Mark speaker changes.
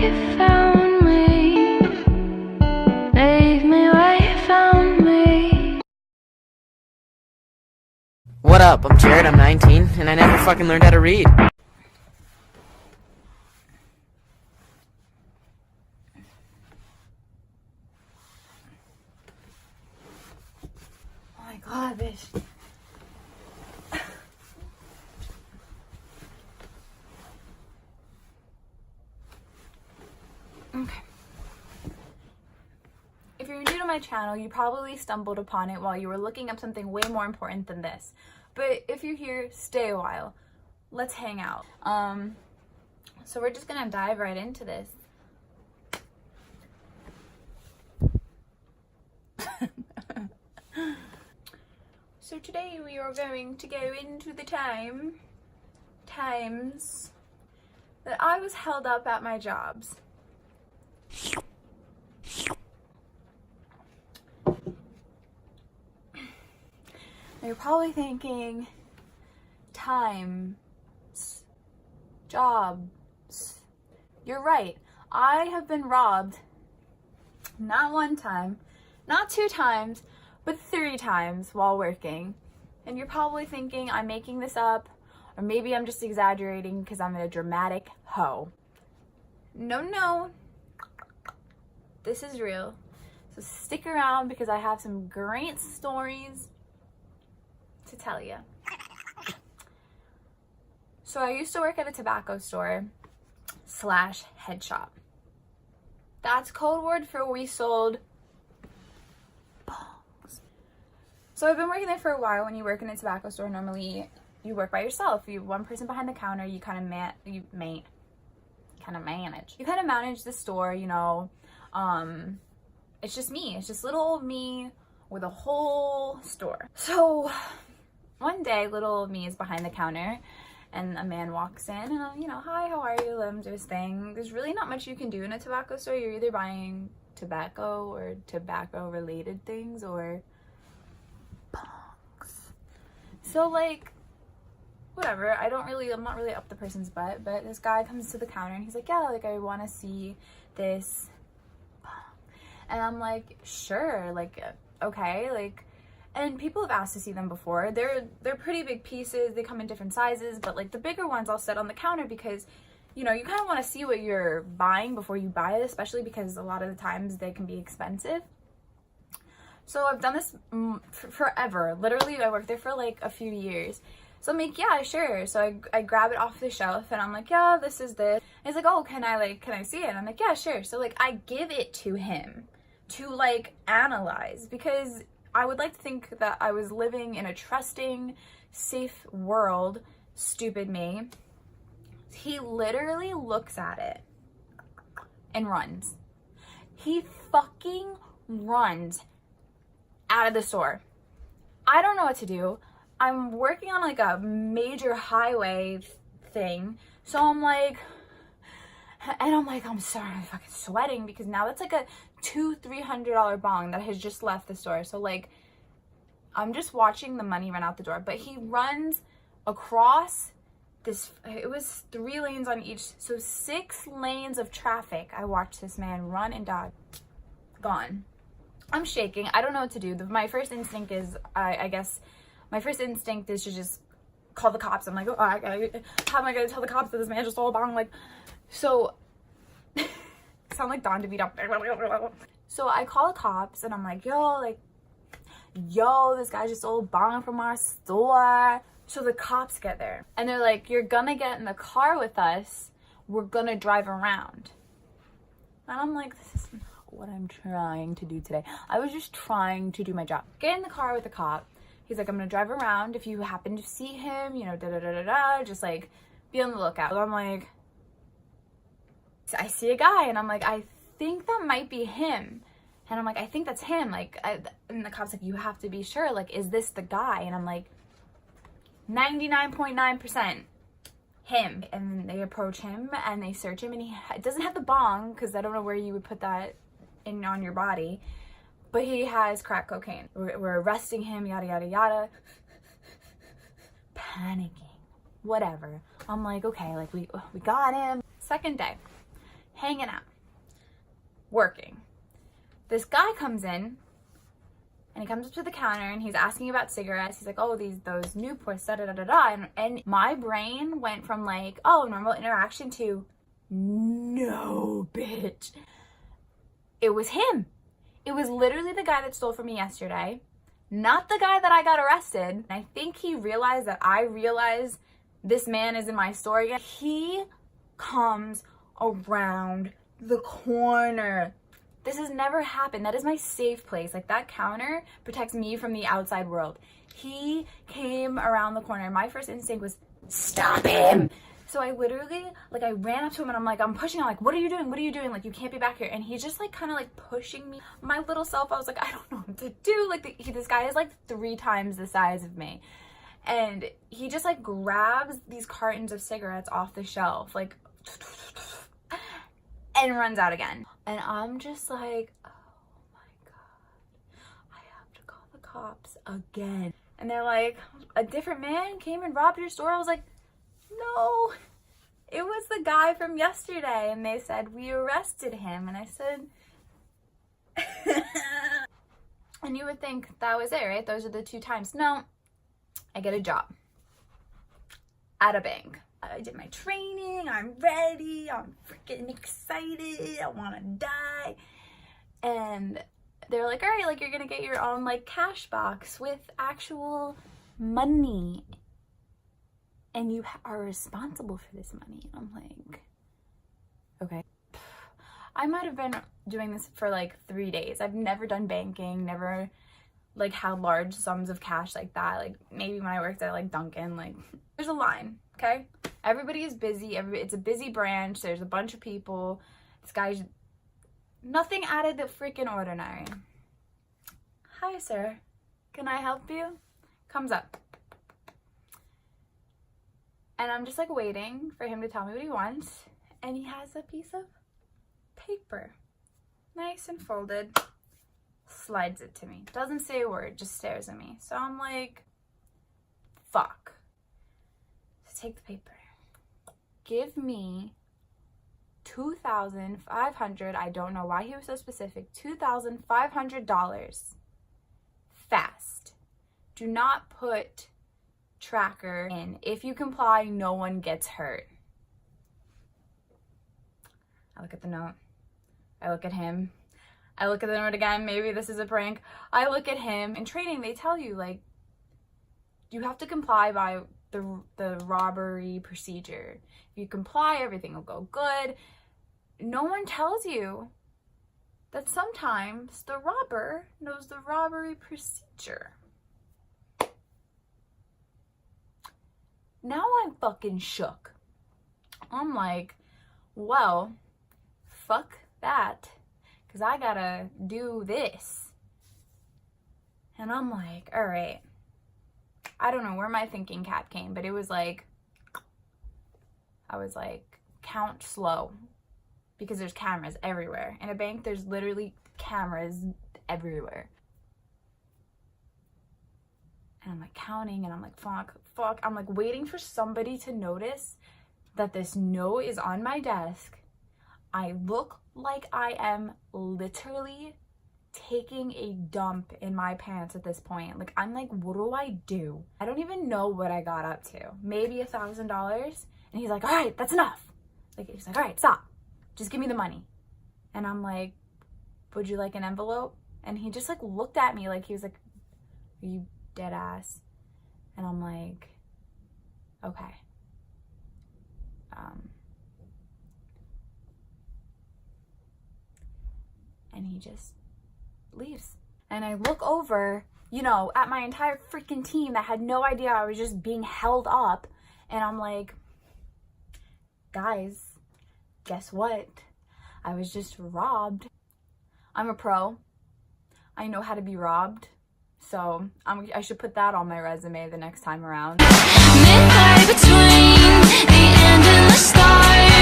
Speaker 1: you found me. Leave me where you found me.
Speaker 2: What up? I'm Jared, I'm 19, and I never fucking learned how to read.
Speaker 3: Oh my god, bitch. Okay. If you're new to my channel, you probably stumbled upon it while you were looking up something way more important than this. But if you're here, stay a while. Let's hang out. So we're just gonna dive right into this. So today we are going to go into the times that I was held up at my jobs. Now you're probably thinking, times, jobs. You're right. I have been robbed not one time, not 2 times, but 3 times while working. And you're probably thinking I'm making this up, or maybe I'm just exaggerating because I'm a dramatic hoe. No. This is real. So stick around because I have some great stories to tell you. So I used to work at a tobacco store / head shop. That's code word for we sold bongs. So I've been working there for a while. When you work in a tobacco store, normally you work by yourself. You have one person behind the counter. You kind of manage. You kind of manage the store, you know. It's just me. It's just little old me with a whole store. So one day, little old me is behind the counter, and a man walks in, and I'm, hi, how are you? Let him do his thing. There's really not much you can do in a tobacco store. You're either buying tobacco or tobacco-related things or bongs. So, like, whatever. I'm not really up the person's butt, but this guy comes to the counter, and he's like, yeah, like, I want to see this bong. And I'm like, sure, like, okay, like, and people have asked to see them before. They're pretty big pieces. They come in different sizes, but like the bigger ones I'll set on the counter because, you kind of want to see what you're buying before you buy it, especially because a lot of the times they can be expensive. So I've done this forever. Literally, I worked there for like a few years. So I'm like, yeah, sure. So I grab it off the shelf and I'm like, yeah, this is this. And he's like, oh, can I see it? And I'm like, yeah, sure. So like I give it to him to like analyze because I would like to think that I was living in a trusting, safe world. Stupid me. He literally looks at it and runs. He fucking runs out of the store. I don't know what to do. I'm working on like a major highway thing. So I'm like, I'm sorry, I'm fucking sweating because now that's like a $200-300 bong that has just left the store. So like, I'm just watching the money run out the door, but he runs across this, it was 3 lanes on each, so 6 lanes of traffic. I watched this man run and dodge. Gone. I'm shaking. I don't know what to do. My first instinct is, I guess, my first instinct is to just call the cops. I'm like, oh, how am I going to tell the cops that this man just stole a bong? Like, so, sound like Don DeVito. So I call the cops and I'm like, yo, this guy just stole a bong from our store. So the cops get there and they're like, you're gonna get in the car with us. We're gonna drive around. And I'm like, this is not what I'm trying to do today. I was just trying to do my job. Get in the car with the cop. He's like, I'm gonna drive around. If you happen to see him, just like be on the lookout. So I'm like, I see a guy and I'm like, I think that might be him. And I'm like, I think that's him. Like, and the cop's like, you have to be sure. Like, is this the guy? And I'm like, 99.9% him. And they approach him and they search him and he doesn't have the bong because I don't know where you would put that in on your body, but he has crack cocaine. We're arresting him, yada, yada, yada. Panicking, whatever. I'm like, okay, like we got him. Second day, hanging out, working. This guy comes in, and he comes up to the counter, and he's asking about cigarettes. He's like, oh, those Newports, da-da-da-da-da. And my brain went from like, oh, normal interaction to, no, bitch. It was him. It was literally the guy that stole from me yesterday, not the guy that I got arrested. I think he realized that I realized this man is in my store again. He comes around the corner. This has never happened. That is my safe place. Like, that counter protects me from the outside world. He came around the corner. My first instinct was, stop him. So I literally, like, I ran up to him and I'm like, I'm pushing him. Like, what are you doing? What are you doing? Like, you can't be back here. And he's just like kind of like pushing me. My little self, I was like, I don't know what to do. Like, this guy is like 3 times the size of me. And he just like grabs these cartons of cigarettes off the shelf, like, and runs out again. And I'm just like, oh my God, I have to call the cops again. And they're like, a different man came and robbed your store? I was like, no, it was the guy from yesterday. And they said, we arrested him. And I said, and you would think that was it, right? Those are the 2 times. No, I get a job at a bank. I did my training, I'm ready, I'm freaking excited, I want to die. And they're like, all right, like, you're gonna get your own like cash box with actual money, and you are responsible for this money. I'm like, okay. I might have been doing this for like 3 days. I've never done banking, never like had large sums of cash like that. Like, maybe when I worked at like Dunkin', like, there's a line, okay? Everybody is busy. It's a busy branch. There's a bunch of people. This guy's nothing out of the freaking ordinary. Hi, sir. Can I help you? Comes up. And I'm just like waiting for him to tell me what he wants. And he has a piece of paper, nice and folded, slides it to me. Doesn't say a word, just stares at me. So I'm like, fuck. So take the paper. Give me $2,500. I don't know why he was so specific. $2,500 fast. Do not put tracker in. If you comply, no one gets hurt. I look at the note. I look at him. I look at the note again. Maybe this is a prank. I look at him. In training, they tell you, like, you have to comply by the robbery procedure. If you comply, everything will go good. No one tells you that sometimes the robber knows the robbery procedure. Now I'm fucking shook. I'm like, well, fuck that, because I gotta do this. And I'm like, all right. I don't know where my thinking cap came, but it was like, I was like, count slow, because there's cameras everywhere. In a bank, there's literally cameras everywhere. And I'm like counting, and I'm like, fuck. I'm like waiting for somebody to notice that this note is on my desk. I look like I am literally taking a dump in my pants at this point. Like, I'm like, what do I do? I don't even know what I got up to. Maybe $1,000. And he's like, all right, that's enough. Like, he's like, all right, stop. Just give me the money. And I'm like, would you like an envelope? And he just like looked at me like he was like, are you dead ass? And I'm like, okay. And he just leaves. And I look over, you know, at my entire freaking team that had no idea I was just being held up. And I'm like, guys, guess what? I was just robbed. I'm a pro. I know how to be robbed. So I should put that on my resume the next time around.
Speaker 1: Midway between the end and the start.